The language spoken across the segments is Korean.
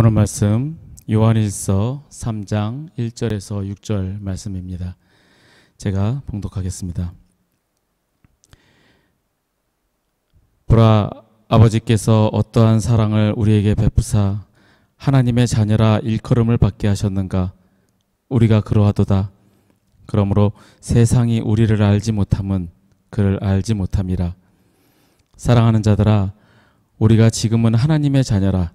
오늘 말씀 요한일서 3장 1절에서 6절 말씀입니다. 제가 봉독하겠습니다. 보라, 아버지께서 어떠한 사랑을 우리에게 베푸사 하나님의 자녀라 일컬음을 받게 하셨는가. 우리가 그러하도다. 그러므로 세상이 우리를 알지 못함은 그를 알지 못함이라. 사랑하는 자들아, 우리가 지금은 하나님의 자녀라.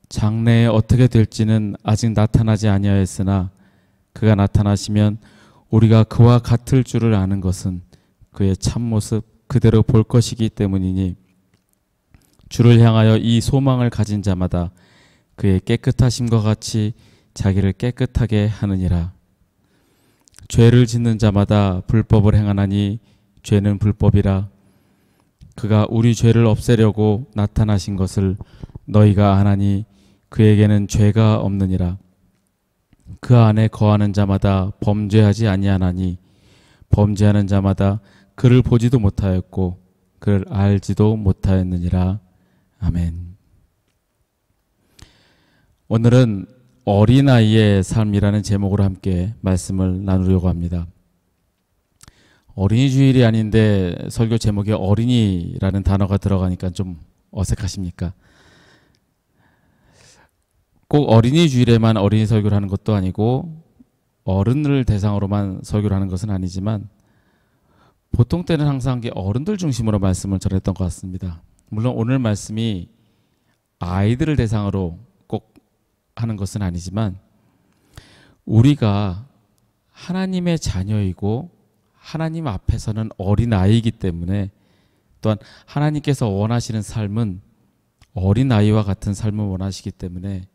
장래에 어떻게 될지는 아직 나타나지 아니하였으나 그가 나타나시면 우리가 그와 같을 줄을 아는 것은 그의 참모습 그대로 볼 것이기 때문이니, 주를 향하여 이 소망을 가진 자마다 그의 깨끗하심과 같이 자기를 깨끗하게 하느니라. 죄를 짓는 자마다 불법을 행하나니 죄는 불법이라. 그가 우리 죄를 없애려고 나타나신 것을 너희가 아나니 그에게는 죄가 없느니라. 그 안에 거하는 자마다 범죄하지 아니하나니 범죄하는 자마다 그를 보지도 못하였고 그를 알지도 못하였느니라. 아멘. 오늘은 어린아이의 삶이라는 제목으로 함께 말씀을 나누려고 합니다. 어린이 주일이 아닌데 설교 제목에 어린이라는 단어가 들어가니까 좀 어색하십니까? 꼭 어린이 주일에만 어린이 설교를 하는 것도 아니고 어른을 대상으로만 설교를 하는 것은 아니지만 보통 때는 항상 어른들 중심으로 말씀을 전했던 것 같습니다. 물론 오늘 말씀이 아이들을 대상으로 꼭 하는 것은 아니지만 우리가 하나님의 자녀이고 하나님 앞에서는 어린아이이기 때문에, 또한 하나님께서 원하시는 삶은 어린아이와 같은 삶을 원하시기 때문에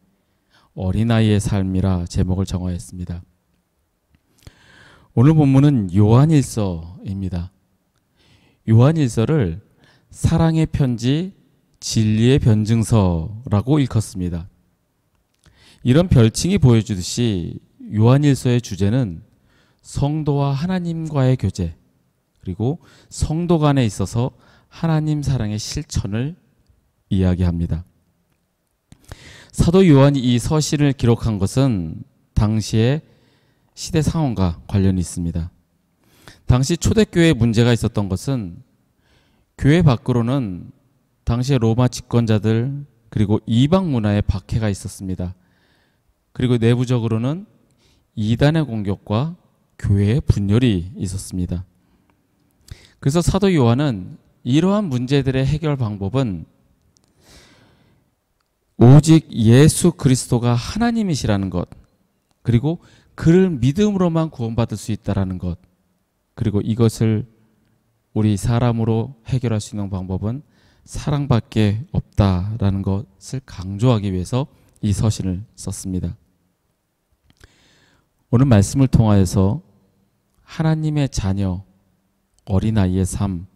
어린아이의 삶이라 제목을 정하였습니다. 오늘 본문은 요한일서입니다. 요한일서를 사랑의 편지, 진리의 변증서라고 일컫습니다. 이런 별칭이 보여주듯이 요한일서의 주제는 성도와 하나님과의 교제, 그리고 성도 간에 있어서 하나님 사랑의 실천을 이야기합니다. 사도 요한이 이 서신을 기록한 것은 당시의 시대 상황과 관련이 있습니다. 당시 초대교회에 문제가 있었던 것은 교회 밖으로는 당시의 로마 집권자들 그리고 이방 문화의 박해가 있었습니다. 그리고 내부적으로는 이단의 공격과 교회의 분열이 있었습니다. 그래서 사도 요한은 이러한 문제들의 해결 방법은 오직 예수 그리스도가 하나님이시라는 것, 그리고 그를 믿음으로만 구원받을 수 있다는 것, 그리고 이것을 우리 사람으로 해결할 수 있는 방법은 사랑밖에 없다라는 것을 강조하기 위해서 이 서신을 썼습니다. 오늘 말씀을 통하여서 하나님의 자녀, 어린아이의 삶,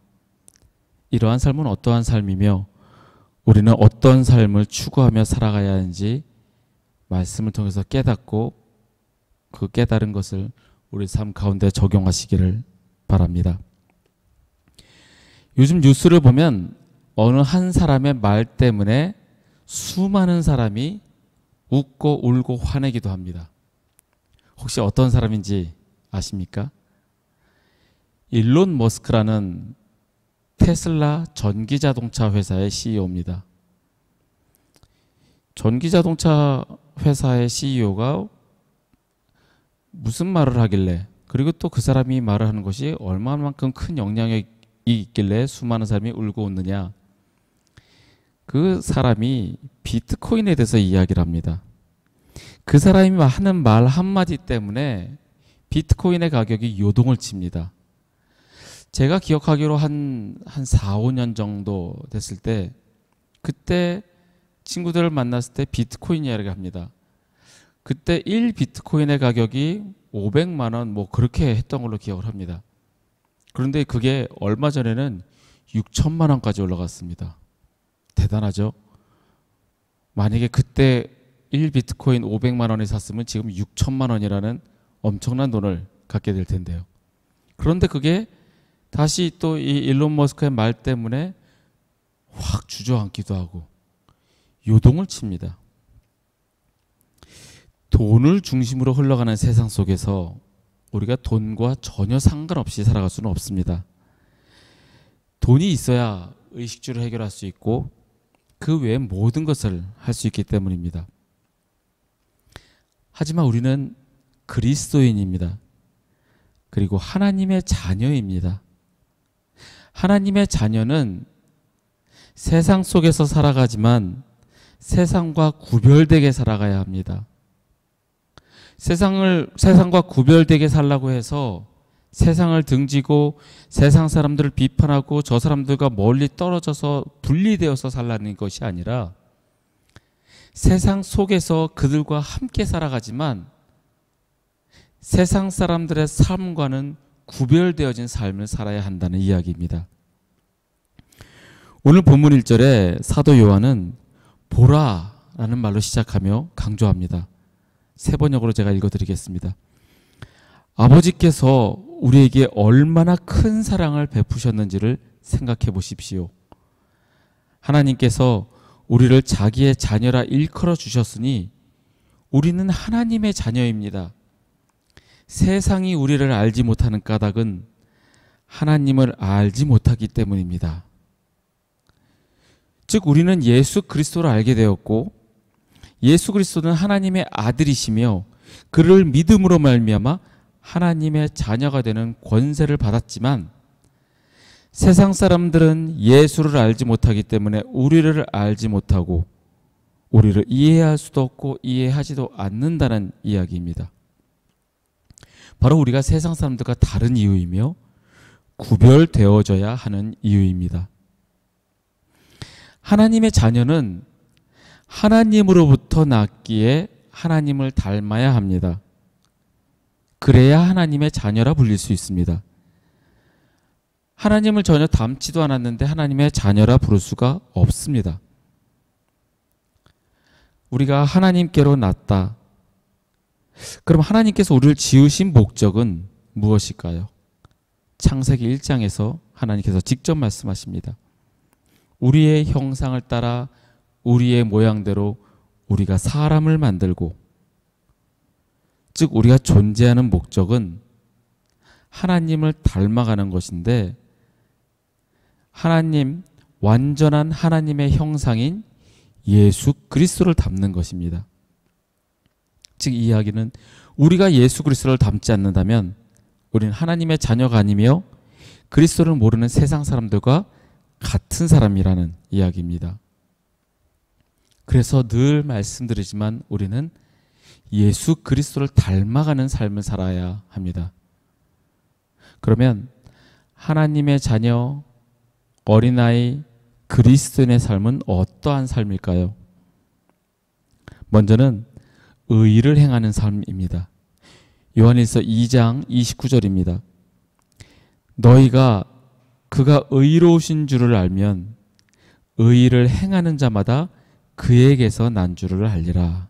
이러한 삶은 어떠한 삶이며 우리는 어떤 삶을 추구하며 살아가야 하는지 말씀을 통해서 깨닫고 그 깨달은 것을 우리 삶 가운데 적용하시기를 바랍니다. 요즘 뉴스를 보면 어느 한 사람의 말 때문에 수많은 사람이 웃고 울고 화내기도 합니다. 혹시 어떤 사람인지 아십니까? 일론 머스크라는 테슬라 전기자동차 회사의 CEO입니다. 전기자동차 회사의 CEO가 무슨 말을 하길래, 그리고 또 그 사람이 말을 하는 것이 얼마만큼 큰 영향력이 있길래 수많은 사람이 울고 웃느냐? 그 사람이 비트코인에 대해서 이야기를 합니다. 그 사람이 하는 말 한마디 때문에 비트코인의 가격이 요동을 칩니다. 제가 기억하기로 한 4, 5년 정도 됐을 때, 그때 친구들을 만났을 때 비트코인 이야기를 합니다. 그때 1 비트코인의 가격이 500만 원 뭐 그렇게 했던 걸로 기억을 합니다. 그런데 그게 얼마 전에는 6천만 원까지 올라갔습니다. 대단하죠? 만약에 그때 1 비트코인 500만 원에 샀으면 지금 6천만 원이라는 엄청난 돈을 갖게 될 텐데요. 그런데 그게 다시 또 이 일론 머스크의 말 때문에 확 주저앉기도 하고 요동을 칩니다. 돈을 중심으로 흘러가는 세상 속에서 우리가 돈과 전혀 상관없이 살아갈 수는 없습니다. 돈이 있어야 의식주를 해결할 수 있고 그 외에 모든 것을 할 수 있기 때문입니다. 하지만 우리는 그리스도인입니다. 그리고 하나님의 자녀입니다. 하나님의 자녀는 세상 속에서 살아가지만 세상과 구별되게 살아가야 합니다. 세상과 구별되게 살라고 해서 세상을 등지고 세상 사람들을 비판하고 저 사람들과 멀리 떨어져서 분리되어서 살라는 것이 아니라 세상 속에서 그들과 함께 살아가지만 세상 사람들의 삶과는 구별되어진 삶을 살아야 한다는 이야기입니다. 오늘 본문 1절에 사도 요한은 보라라는 말로 시작하며 강조합니다. 세 번역으로 제가 읽어드리겠습니다. 아버지께서 우리에게 얼마나 큰 사랑을 베푸셨는지를 생각해 보십시오. 하나님께서 우리를 자기의 자녀라 일컬어 주셨으니 우리는 하나님의 자녀입니다. 세상이 우리를 알지 못하는 까닭은 하나님을 알지 못하기 때문입니다. 즉 우리는 예수 그리스도를 알게 되었고 예수 그리스도는 하나님의 아들이시며 그를 믿음으로 말미암아 하나님의 자녀가 되는 권세를 받았지만 세상 사람들은 예수를 알지 못하기 때문에 우리를 알지 못하고 우리를 이해할 수도 없고 이해하지도 않는다는 이야기입니다. 바로 우리가 세상 사람들과 다른 이유이며 구별되어져야 하는 이유입니다. 하나님의 자녀는 하나님으로부터 났기에 하나님을 닮아야 합니다. 그래야 하나님의 자녀라 불릴 수 있습니다. 하나님을 전혀 닮지도 않았는데 하나님의 자녀라 부를 수가 없습니다. 우리가 하나님께로 났다. 그럼 하나님께서 우리를 지으신 목적은 무엇일까요? 창세기 1장에서 하나님께서 직접 말씀하십니다. 우리의 형상을 따라 우리의 모양대로 우리가 사람을 만들고, 즉 우리가 존재하는 목적은 하나님을 닮아가는 것인데 하나님, 완전한 하나님의 형상인 예수 그리스도를 닮는 것입니다. 즉 이 이야기는 우리가 예수 그리스도를 닮지 않는다면 우리는 하나님의 자녀가 아니며 그리스도를 모르는 세상 사람들과 같은 사람이라는 이야기입니다. 그래서 늘 말씀드리지만 우리는 예수 그리스도를 닮아가는 삶을 살아야 합니다. 그러면 하나님의 자녀, 어린아이, 그리스도인의 삶은 어떠한 삶일까요? 먼저는 의를 행하는 삶입니다. 요한일서 2장 29절입니다. 너희가 그가 의로우신 줄을 알면 의를 행하는 자마다 그에게서 난 줄을 알리라.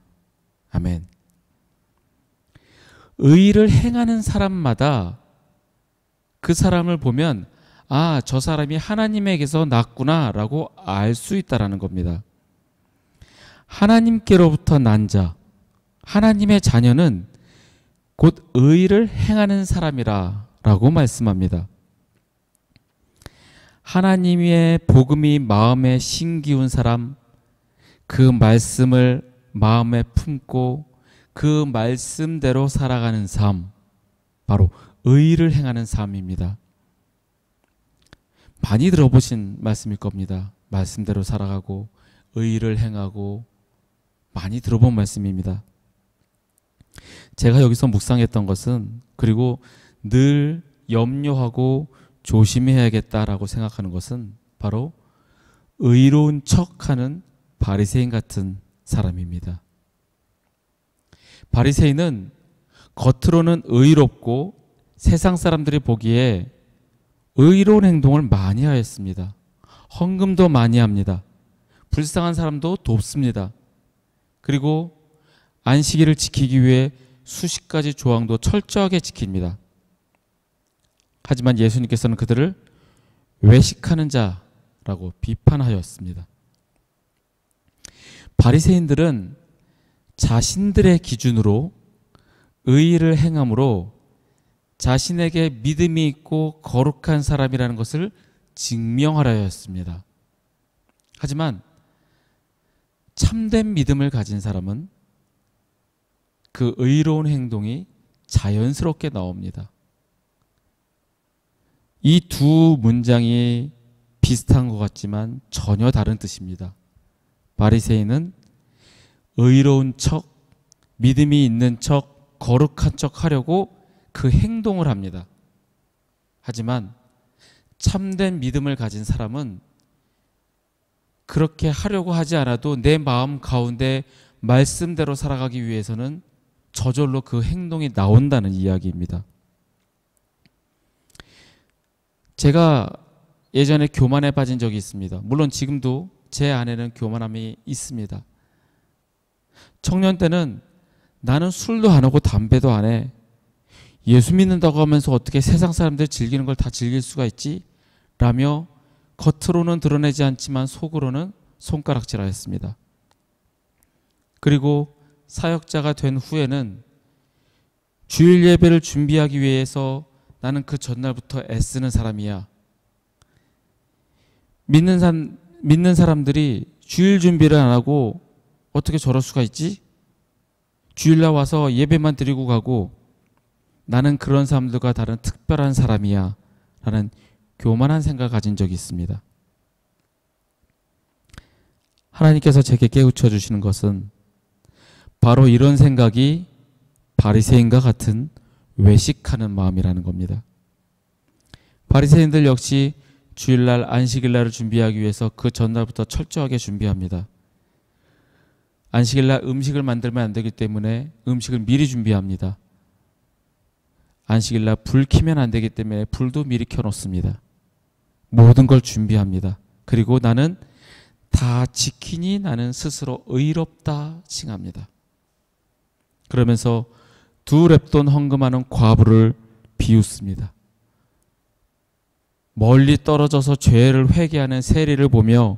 아멘. 의를 행하는 사람마다 그 사람을 보면 아, 저 사람이 하나님에게서 났구나 라고 알 수 있다는 겁니다. 하나님께로부터 난 자, 하나님의 자녀는 곧 의를 행하는 사람이라 라고 말씀합니다. 하나님의 복음이 마음에 심기운 사람, 그 말씀을 마음에 품고 그 말씀대로 살아가는 삶, 바로 의를 행하는 삶입니다. 많이 들어보신 말씀일 겁니다. 말씀대로 살아가고 의를 행하고 많이 들어본 말씀입니다. 제가 여기서 묵상했던 것은, 그리고 늘 염려하고 조심해야겠다라고 생각하는 것은 바로 의로운 척하는 바리새인 같은 사람입니다. 바리새인은 겉으로는 의롭고 세상 사람들이 보기에 의로운 행동을 많이 하였습니다. 헌금도 많이 합니다. 불쌍한 사람도 돕습니다. 그리고 안식일을 지키기 위해 수십 가지 조항도 철저하게 지킵니다. 하지만 예수님께서는 그들을 외식하는 자라고 비판하였습니다. 바리새인들은 자신들의 기준으로 의의를 행함으로 자신에게 믿음이 있고 거룩한 사람이라는 것을 증명하려 했습니다. 하지만 참된 믿음을 가진 사람은 그 의로운 행동이 자연스럽게 나옵니다. 이 두 문장이 비슷한 것 같지만 전혀 다른 뜻입니다. 바리새인은 의로운 척, 믿음이 있는 척, 거룩한 척 하려고 그 행동을 합니다. 하지만 참된 믿음을 가진 사람은 그렇게 하려고 하지 않아도 내 마음 가운데 말씀대로 살아가기 위해서는 저절로 그 행동이 나온다는 이야기입니다. 제가 예전에 교만에 빠진 적이 있습니다. 물론 지금도 제 안에는 교만함이 있습니다. 청년 때는 나는 술도 안 하고 담배도 안 해. 예수 믿는다고 하면서 어떻게 세상 사람들 즐기는 걸 다 즐길 수가 있지? 라며 겉으로는 드러내지 않지만 속으로는 손가락질하였습니다. 그리고 사역자가 된 후에는 주일 예배를 준비하기 위해서 나는 그 전날부터 애쓰는 사람이야. 믿는 사람들이 주일 준비를 안 하고 어떻게 저럴 수가 있지? 주일날 와서 예배만 드리고 가고 나는 그런 사람들과 다른 특별한 사람이야 라는 교만한 생각을 가진 적이 있습니다. 하나님께서 제게 깨우쳐 주시는 것은 바로 이런 생각이 바리새인과 같은 외식하는 마음이라는 겁니다. 바리새인들 역시 주일날 안식일날을 준비하기 위해서 그 전날부터 철저하게 준비합니다. 안식일날 음식을 만들면 안 되기 때문에 음식을 미리 준비합니다. 안식일날 불 켜면 안 되기 때문에 불도 미리 켜놓습니다. 모든 걸 준비합니다. 그리고 나는 다 지키니 나는 스스로 의롭다 칭합니다. 그러면서 두 렙돈 헌금하는 과부를 비웃습니다. 멀리 떨어져서 죄를 회개하는 세리를 보며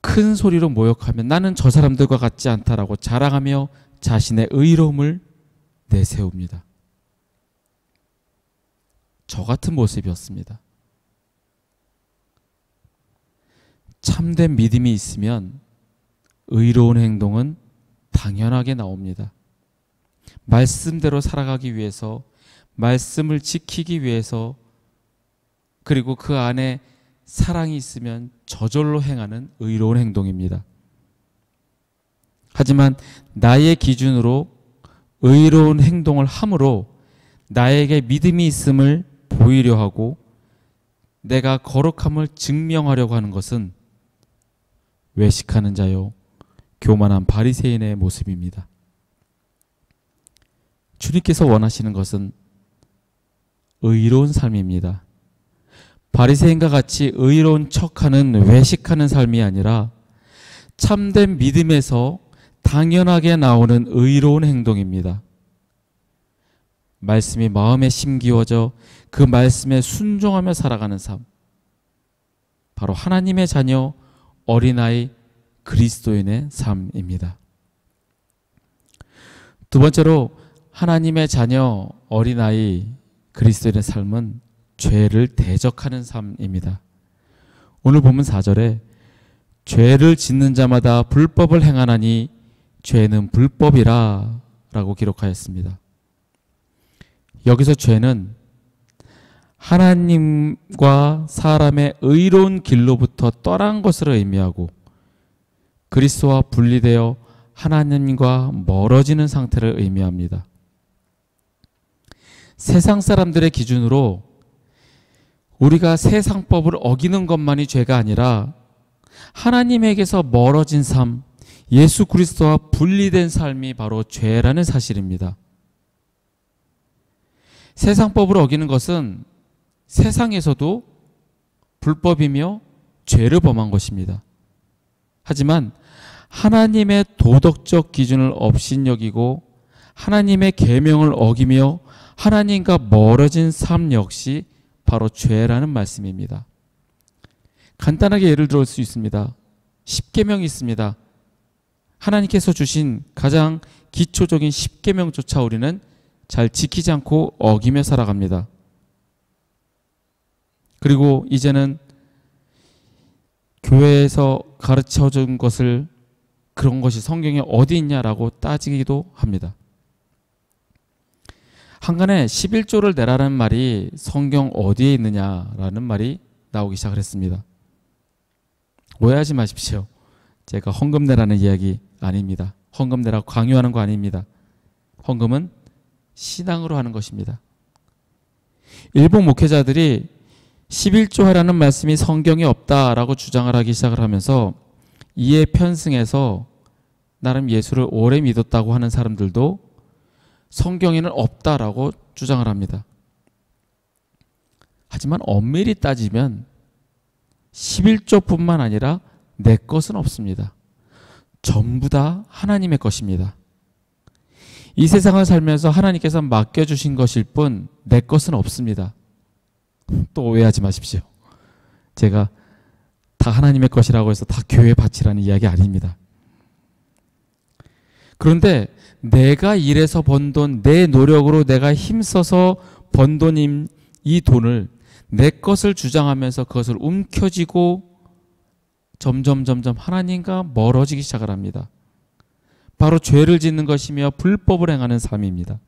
큰 소리로 모욕하며 나는 저 사람들과 같지 않다라고 자랑하며 자신의 의로움을 내세웁니다. 저 같은 모습이었습니다. 참된 믿음이 있으면 의로운 행동은 당연하게 나옵니다. 말씀대로 살아가기 위해서, 말씀을 지키기 위해서, 그리고 그 안에 사랑이 있으면 저절로 행하는 의로운 행동입니다. 하지만 나의 기준으로 의로운 행동을 함으로 나에게 믿음이 있음을 보이려 하고 내가 거룩함을 증명하려고 하는 것은 외식하는 자요 교만한 바리새인의 모습입니다. 주님께서 원하시는 것은 의로운 삶입니다. 바리새인과 같이 의로운 척하는 외식하는 삶이 아니라 참된 믿음에서 당연하게 나오는 의로운 행동입니다. 말씀이 마음에 심기워져 그 말씀에 순종하며 살아가는 삶, 바로 하나님의 자녀 어린아이 그리스도인의 삶입니다. 두 번째로 하나님의 자녀 어린아이 그리스도인의 삶은 죄를 대적하는 삶입니다. 오늘 본문 4절에 죄를 짓는 자마다 불법을 행하나니 죄는 불법이라 라고 기록하였습니다. 여기서 죄는 하나님과 사람의 의로운 길로부터 떠난 것을 의미하고 그리스도와 분리되어 하나님과 멀어지는 상태를 의미합니다. 세상 사람들의 기준으로 우리가 세상법을 어기는 것만이 죄가 아니라 하나님에게서 멀어진 삶, 예수 그리스도와 분리된 삶이 바로 죄라는 사실입니다. 세상법을 어기는 것은 세상에서도 불법이며 죄를 범한 것입니다. 하지만 하나님의 도덕적 기준을 업신여기고 하나님의 계명을 어기며 하나님과 멀어진 삶 역시 바로 죄라는 말씀입니다. 간단하게 예를 들을 수 있습니다. 10계명이 있습니다. 하나님께서 주신 가장 기초적인 십계명조차 우리는 잘 지키지 않고 어기며 살아갑니다. 그리고 이제는 교회에서 가르쳐준 것을 그런 것이 성경에 어디 있냐라고 따지기도 합니다. 한간에 11조를 내라는 말이 성경 어디에 있느냐라는 말이 나오기 시작을 했습니다. 오해하지 마십시오. 제가 헌금 내라는 이야기 아닙니다. 헌금 내라고 강요하는 거 아닙니다. 헌금은 신앙으로 하는 것입니다. 일본 목회자들이 11조 하라는 말씀이 성경에 없다라고 주장을 하기 시작을 하면서 이에 편승해서 나름 예수를 오래 믿었다고 하는 사람들도 성경에는 없다라고 주장을 합니다. 하지만 엄밀히 따지면 11조뿐만 아니라 내 것은 없습니다. 전부 다 하나님의 것입니다. 이 세상을 살면서 하나님께서 맡겨주신 것일 뿐 내 것은 없습니다. 또 오해하지 마십시오. 제가 다 하나님의 것이라고 해서 다 교회 바치라는 이야기 아닙니다. 그런데 내가 일해서 번 돈, 내 노력으로 내가 힘써서 번 돈인 이 돈을 내 것을 주장하면서 그것을 움켜쥐고 점점 하나님과 멀어지기 시작을 합니다. 바로 죄를 짓는 것이며 불법을 행하는 삶입니다.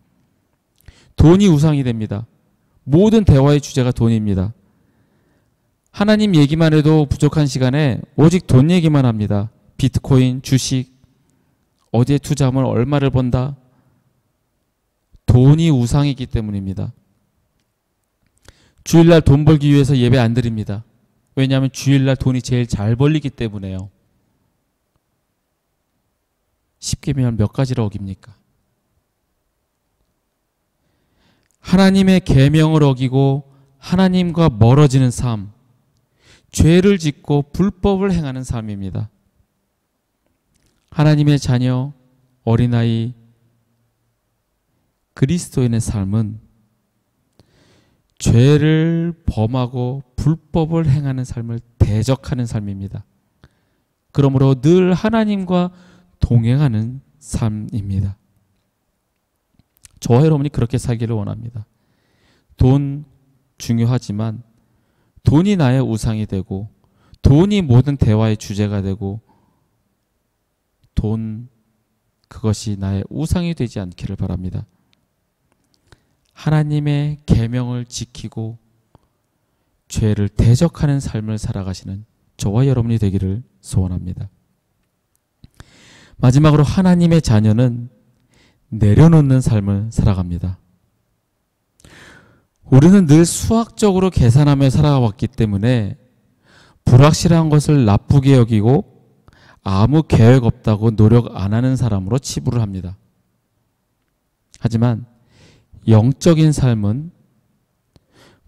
돈이 우상이 됩니다. 모든 대화의 주제가 돈입니다. 하나님 얘기만 해도 부족한 시간에 오직 돈 얘기만 합니다. 비트코인, 주식, 어디에 투자하면 얼마를 번다. 돈이 우상이기 때문입니다. 주일날 돈 벌기 위해서 예배 안 드립니다. 왜냐하면 주일날 돈이 제일 잘 벌리기 때문에요. 십계명 몇 가지를 어깁니까? 하나님의 계명을 어기고 하나님과 멀어지는 삶, 죄를 짓고 불법을 행하는 삶입니다. 하나님의 자녀, 어린아이, 그리스도인의 삶은 죄를 범하고 불법을 행하는 삶을 대적하는 삶입니다. 그러므로 늘 하나님과 동행하는 삶입니다. 저와 여러분이 그렇게 살기를 원합니다. 돈 중요하지만 돈이 나의 우상이 되고 돈이 모든 대화의 주제가 되고 돈 그것이 나의 우상이 되지 않기를 바랍니다. 하나님의 계명을 지키고 죄를 대적하는 삶을 살아가시는 저와 여러분이 되기를 소원합니다. 마지막으로 하나님의 자녀는 내려놓는 삶을 살아갑니다. 우리는 늘 수학적으로 계산하며 살아왔기 때문에 불확실한 것을 나쁘게 여기고 아무 계획 없다고 노력 안 하는 사람으로 치부를 합니다. 하지만 영적인 삶은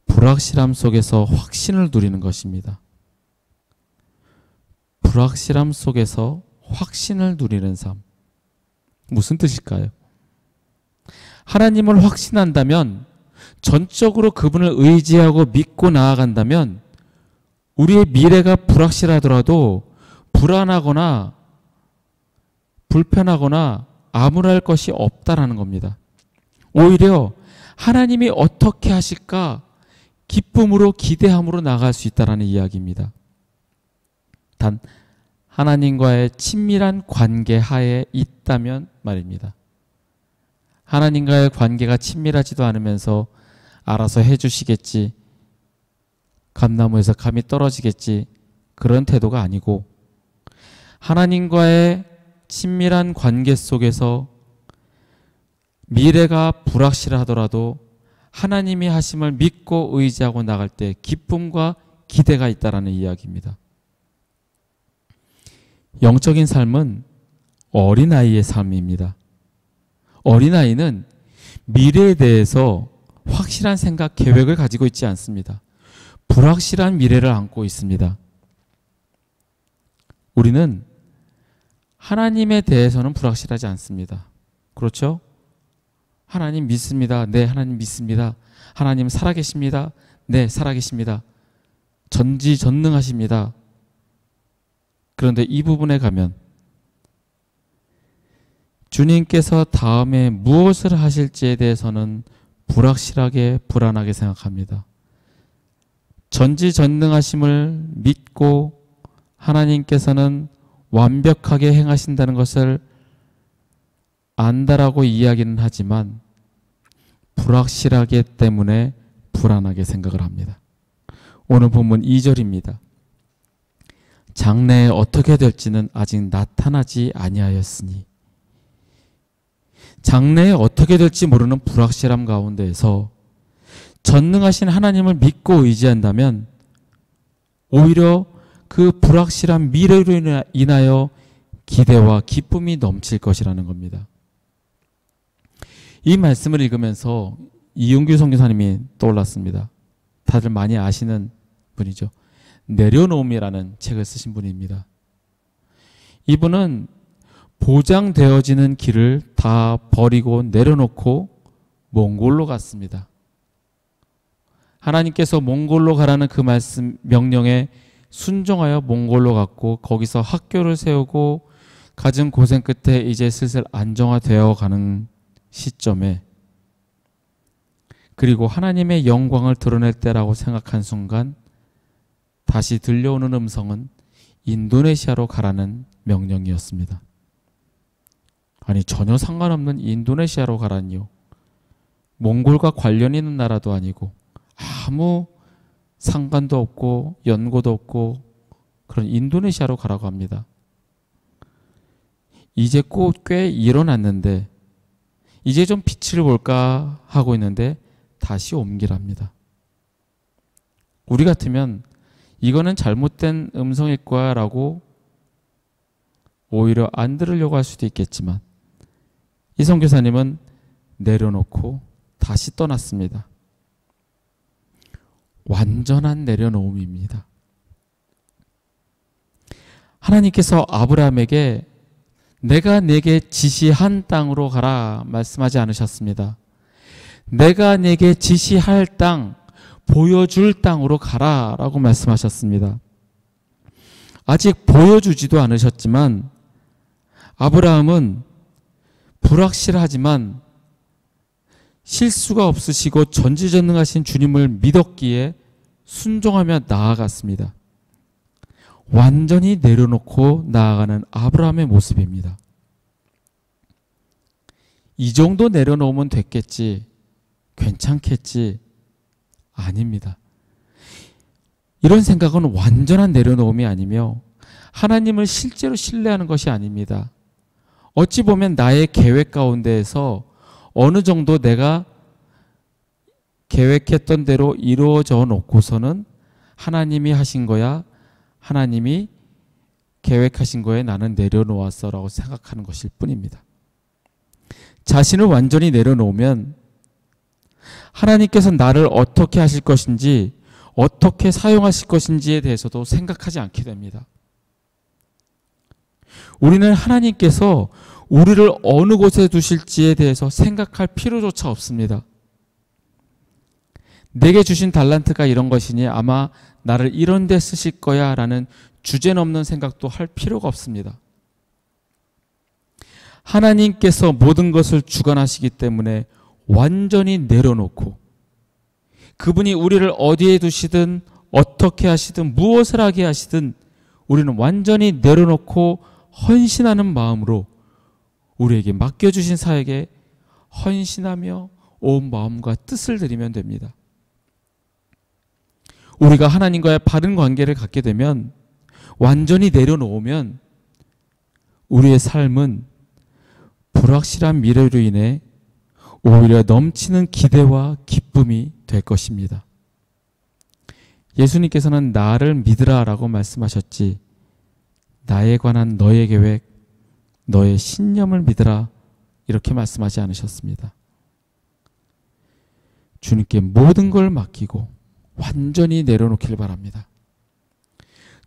불확실함 속에서 확신을 누리는 것입니다. 불확실함 속에서 확신을 누리는 삶. 무슨 뜻일까요? 하나님을 확신한다면, 전적으로 그분을 의지하고 믿고 나아간다면 우리의 미래가 불확실하더라도 불안하거나 불편하거나 암울할 것이 없다라는 겁니다. 오히려 하나님이 어떻게 하실까 기쁨으로 기대함으로 나갈 수 있다라는 이야기입니다. 단 하나님과의 친밀한 관계 하에 있다면 말입니다. 하나님과의 관계가 친밀하지도 않으면서 알아서 해주시겠지, 감나무에서 감이 떨어지겠지, 그런 태도가 아니고 하나님과의 친밀한 관계 속에서 미래가 불확실하더라도 하나님이 하심을 믿고 의지하고 나갈 때 기쁨과 기대가 있다라는 이야기입니다. 영적인 삶은 어린아이의 삶입니다. 어린아이는 미래에 대해서 확실한 생각, 계획을 가지고 있지 않습니다. 불확실한 미래를 안고 있습니다. 우리는 하나님에 대해서는 불확실하지 않습니다. 그렇죠? 하나님 믿습니다. 네, 하나님 믿습니다. 하나님 살아계십니다. 네, 살아계십니다. 전지전능하십니다. 그런데 이 부분에 가면 주님께서 다음에 무엇을 하실지에 대해서는 불확실하게 불안하게 생각합니다. 전지전능하심을 믿고 하나님께서는 완벽하게 행하신다는 것을 안다라고 이야기는 하지만 불확실하기 때문에 불안하게 생각을 합니다. 오늘 본문 2절입니다. 장래에 어떻게 될지는 아직 나타나지 아니하였으니, 장래에 어떻게 될지 모르는 불확실함 가운데에서 전능하신 하나님을 믿고 의지한다면 오히려 그 불확실한 미래로 인하여 기대와 기쁨이 넘칠 것이라는 겁니다. 이 말씀을 읽으면서 이윤규 선교사님이 떠올랐습니다. 다들 많이 아시는 분이죠. 내려놓음이라는 책을 쓰신 분입니다. 이분은 보장되어지는 길을 다 버리고 내려놓고 몽골로 갔습니다. 하나님께서 몽골로 가라는 그 말씀 명령에 순종하여 몽골로 갔고, 거기서 학교를 세우고 갖은 고생 끝에 이제 슬슬 안정화되어 가는 시점에, 그리고 하나님의 영광을 드러낼 때라고 생각한 순간 다시 들려오는 음성은 인도네시아로 가라는 명령이었습니다. 아니, 전혀 상관없는 인도네시아로 가라니요. 몽골과 관련 있는 나라도 아니고 아무 상관도 없고 연고도 없고 그런 인도네시아로 가라고 합니다. 이제 꽤 일어났는데 이제 좀 빛을 볼까 하고 있는데 다시 옮기랍니다. 우리 같으면 이거는 잘못된 음성일 거야 라고 오히려 안 들으려고 할 수도 있겠지만, 이 선교사님은 내려놓고 다시 떠났습니다. 완전한 내려놓음입니다. 하나님께서 아브라함에게 내가 내게 지시한 땅으로 가라 말씀하지 않으셨습니다. 내가 내게 지시할 땅, 보여줄 땅으로 가라 라고 말씀하셨습니다. 아직 보여주지도 않으셨지만 아브라함은 불확실하지만 실수가 없으시고 전지전능하신 주님을 믿었기에 순종하며 나아갔습니다. 완전히 내려놓고 나아가는 아브라함의 모습입니다. 이 정도 내려놓으면 됐겠지, 괜찮겠지, 아닙니다. 이런 생각은 완전한 내려놓음이 아니며 하나님을 실제로 신뢰하는 것이 아닙니다. 어찌 보면 나의 계획 가운데에서 어느 정도 내가 계획했던 대로 이루어져 놓고서는 하나님이 하신 거야, 하나님이 계획하신 거에 나는 내려놓았어 라고 생각하는 것일 뿐입니다. 자신을 완전히 내려놓으면 하나님께서 나를 어떻게 하실 것인지, 어떻게 사용하실 것인지에 대해서도 생각하지 않게 됩니다. 우리는 하나님께서 우리를 어느 곳에 두실지에 대해서 생각할 필요조차 없습니다. 내게 주신 달란트가 이런 것이니 아마 나를 이런 데 쓰실 거야 라는 주제넘는 생각도 할 필요가 없습니다. 하나님께서 모든 것을 주관하시기 때문에 완전히 내려놓고 그분이 우리를 어디에 두시든 어떻게 하시든 무엇을 하게 하시든 우리는 완전히 내려놓고 헌신하는 마음으로 우리에게 맡겨주신 사역에 헌신하며 온 마음과 뜻을 드리면 됩니다. 우리가 하나님과의 바른 관계를 갖게 되면, 완전히 내려놓으면 우리의 삶은 불확실한 미래로 인해 오히려 넘치는 기대와 기쁨이 될 것입니다. 예수님께서는 나를 믿으라 라고 말씀하셨지, 나에 관한 너의 계획, 너의 신념을 믿으라 이렇게 말씀하지 않으셨습니다. 주님께 모든 걸 맡기고 완전히 내려놓기를 바랍니다.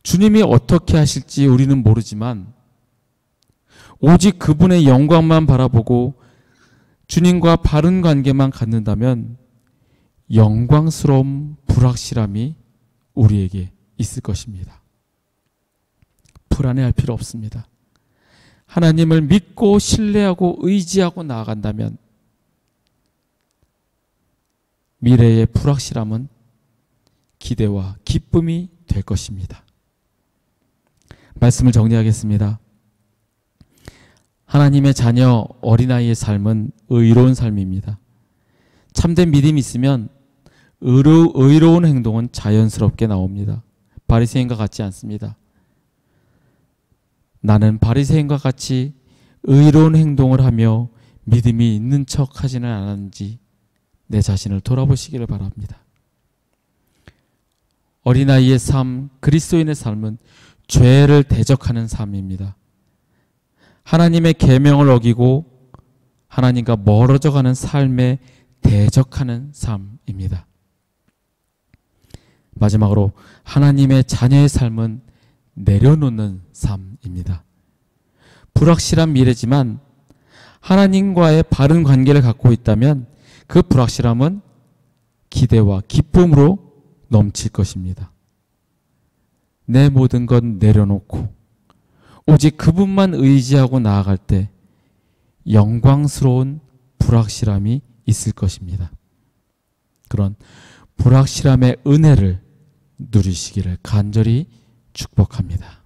주님이 어떻게 하실지 우리는 모르지만 오직 그분의 영광만 바라보고 주님과 바른 관계만 갖는다면 영광스러운 불확실함이 우리에게 있을 것입니다. 불안해할 필요 없습니다. 하나님을 믿고 신뢰하고 의지하고 나아간다면 미래의 불확실함은 기대와 기쁨이 될 것입니다. 말씀을 정리하겠습니다. 하나님의 자녀 어린아이의 삶은 의로운 삶입니다. 참된 믿음이 있으면 의로운 행동은 자연스럽게 나옵니다. 바리새인과 같지 않습니다. 나는 바리새인과 같이 의로운 행동을 하며 믿음이 있는 척 하지는 않았는지 내 자신을 돌아보시기를 바랍니다. 어린아이의 삶, 그리스도인의 삶은 죄를 대적하는 삶입니다. 하나님의 계명을 어기고 하나님과 멀어져가는 삶에 대적하는 삶입니다. 마지막으로 하나님의 자녀의 삶은 내려놓는 삶입니다. 불확실한 미래지만 하나님과의 바른 관계를 갖고 있다면 그 불확실함은 기대와 기쁨으로 넘칠 것입니다. 내 모든 것 내려놓고 오직 그분만 의지하고 나아갈 때 영광스러운 불확실함이 있을 것입니다. 그런 불확실함의 은혜를 누리시기를 간절히 축복합니다.